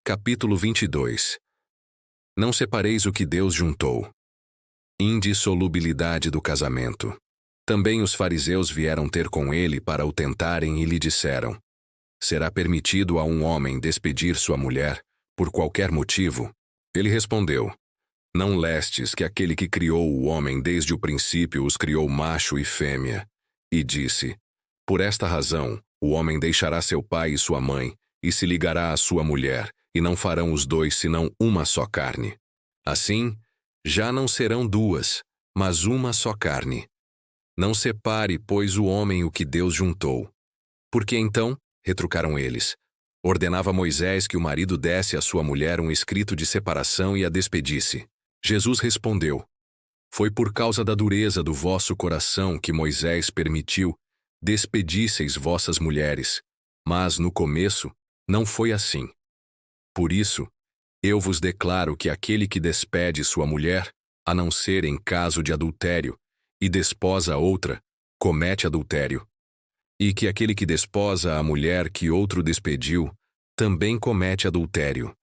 Capítulo 22. Não separeis o que Deus juntou. Indissolubilidade do casamento. Também os fariseus vieram ter com ele para o tentarem e lhe disseram: será permitido a um homem despedir sua mulher, por qualquer motivo? Ele respondeu: não lestes que aquele que criou o homem desde o princípio os criou macho e fêmea? E disse: por esta razão, o homem deixará seu pai e sua mãe, e se ligará à sua mulher, e não farão os dois senão uma só carne. Assim, já não serão duas, mas uma só carne. Não separe, pois, o homem o que Deus juntou. Porque então, retrucaram eles, ordenava Moisés que o marido desse à sua mulher um escrito de separação e a despedisse. Jesus respondeu: foi por causa da dureza do vosso coração que Moisés permitiu despedisseis vossas mulheres, mas no começo não foi assim. Por isso, eu vos declaro que aquele que despede sua mulher, a não ser em caso de adultério, e desposa outra, comete adultério. E que aquele que desposa a mulher que outro despediu, também comete adultério.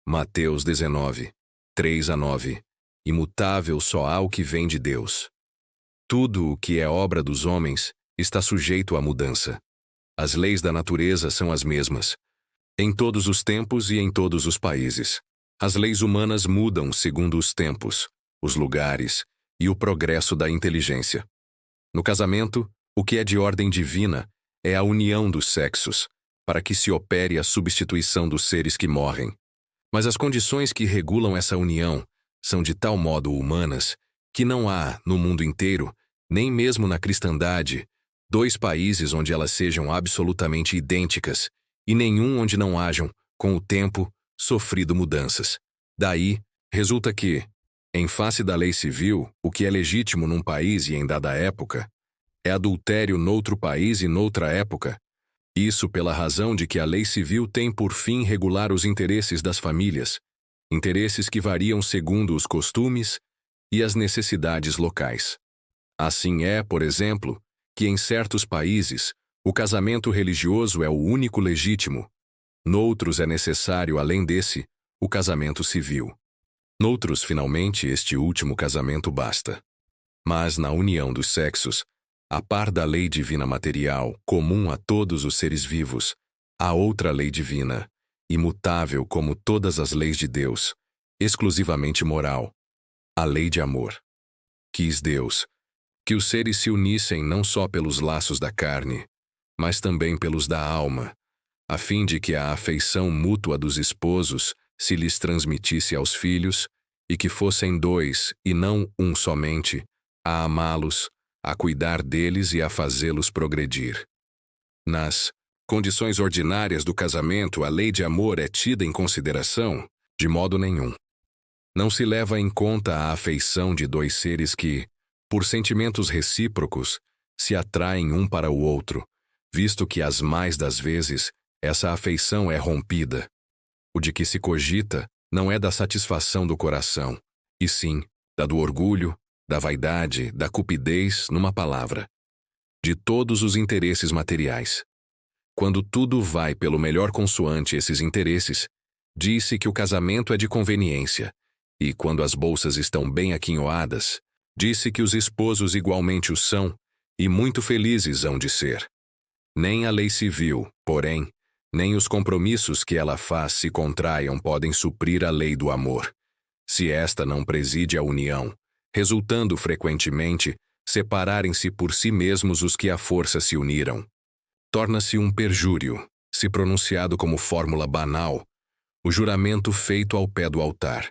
Mateus 19, 3-9. Imutável só há o que vem de Deus. Tudo o que é obra dos homens está sujeito à mudança. As leis da natureza são as mesmas, em todos os tempos e em todos os países. As leis humanas mudam segundo os tempos, os lugares e o progresso da inteligência. No casamento, o que é de ordem divina é a união dos sexos, para que se opere a substituição dos seres que morrem. Mas as condições que regulam essa união são de tal modo humanas que não há, no mundo inteiro, nem mesmo na cristandade, dois países onde elas sejam absolutamente idênticas e nenhum onde não hajam, com o tempo, sofrido mudanças. Daí, resulta que, em face da lei civil, o que é legítimo num país e em dada época, é adultério noutro país e noutra época. Isso pela razão de que a lei civil tem por fim regular os interesses das famílias, interesses que variam segundo os costumes e as necessidades locais. Assim é, por exemplo, que em certos países, o casamento religioso é o único legítimo. Noutros é necessário, além desse, o casamento civil. Noutros, finalmente, este último casamento basta. Mas na união dos sexos, a par da lei divina material, comum a todos os seres vivos, há outra lei divina, imutável como todas as leis de Deus, exclusivamente moral, a lei de amor. Quis Deus que os seres se unissem não só pelos laços da carne, mas também pelos da alma, a fim de que a afeição mútua dos esposos se lhes transmitisse aos filhos, e que fossem dois, e não um somente, a amá-los, a cuidar deles e a fazê-los progredir. Nas condições ordinárias do casamento, a lei de amor é tida em consideração? De modo nenhum. Não se leva em conta a afeição de dois seres que, por sentimentos recíprocos, se atraem um para o outro, visto que as mais das vezes essa afeição é rompida. O de que se cogita não é da satisfação do coração, e sim da do orgulho, da vaidade, da cupidez, numa palavra, de todos os interesses materiais. Quando tudo vai pelo melhor consoante esses interesses, diz-se que o casamento é de conveniência, e quando as bolsas estão bem aquinhoadas, diz-se que os esposos igualmente o são, e muito felizes hão de ser. Nem a lei civil, porém, nem os compromissos que ela faz se contraiam podem suprir a lei do amor, se esta não preside a união, resultando frequentemente separarem-se por si mesmos os que à força se uniram. Torna-se um perjúrio, se pronunciado como fórmula banal, o juramento feito ao pé do altar.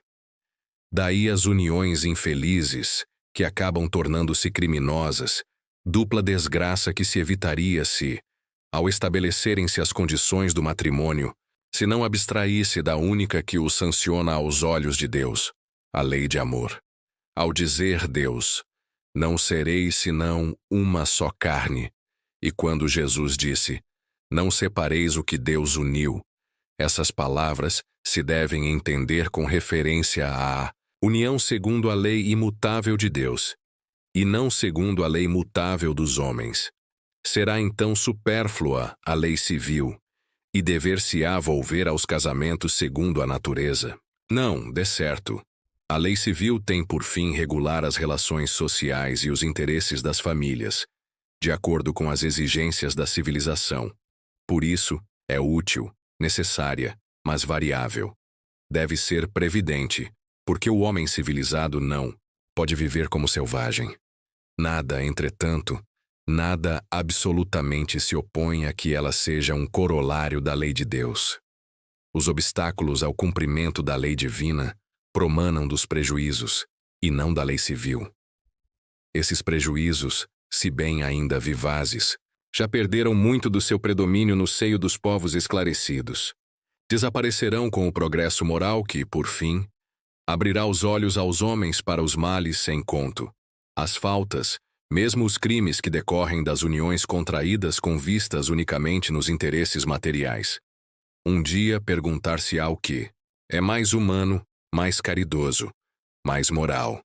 Daí as uniões infelizes, que acabam tornando-se criminosas, dupla desgraça que se evitaria se, ao estabelecerem-se as condições do matrimônio, se não abstraísse da única que o sanciona aos olhos de Deus, a lei de amor. Ao dizer Deus, não sereis senão uma só carne, e quando Jesus disse, não separeis o que Deus uniu, essas palavras se devem entender com referência à união segundo a lei imutável de Deus, e não segundo a lei mutável dos homens. Será então supérflua a lei civil, E dever-se-á volver aos casamentos segundo a natureza? Não, de certo. A lei civil tem por fim regular as relações sociais e os interesses das famílias, de acordo com as exigências da civilização. Por isso, é útil, necessária, mas variável. Deve ser previdente, porque o homem civilizado não pode viver como selvagem. Nada, entretanto, nada absolutamente se opõe a que ela seja um corolário da lei de Deus. Os obstáculos ao cumprimento da lei divina promanam dos prejuízos, e não da lei civil. Esses prejuízos, se bem ainda vivazes, já perderam muito do seu predomínio no seio dos povos esclarecidos. Desaparecerão com o progresso moral que, por fim, abrirá os olhos aos homens para os males sem conto, as faltas, mesmo os crimes que decorrem das uniões contraídas com vistas unicamente nos interesses materiais. Um dia perguntar-se-á o que é mais humano, mais caridoso, mais moral.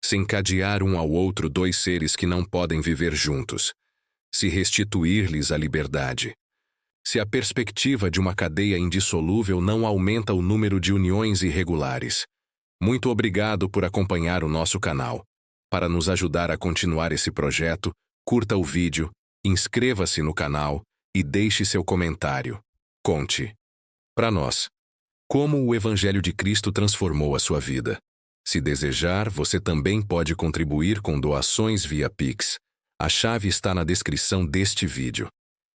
Se encadear um ao outro dois seres que não podem viver juntos, se restituir-lhes a liberdade. Se a perspectiva de uma cadeia indissolúvel não aumenta o número de uniões irregulares. Muito obrigado por acompanhar o nosso canal. Para nos ajudar a continuar esse projeto, curta o vídeo, inscreva-se no canal e deixe seu comentário. Conte para nós como o Evangelho de Cristo transformou a sua vida. Se desejar, você também pode contribuir com doações via Pix. A chave está na descrição deste vídeo.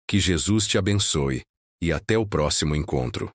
Que Jesus te abençoe e até o próximo encontro.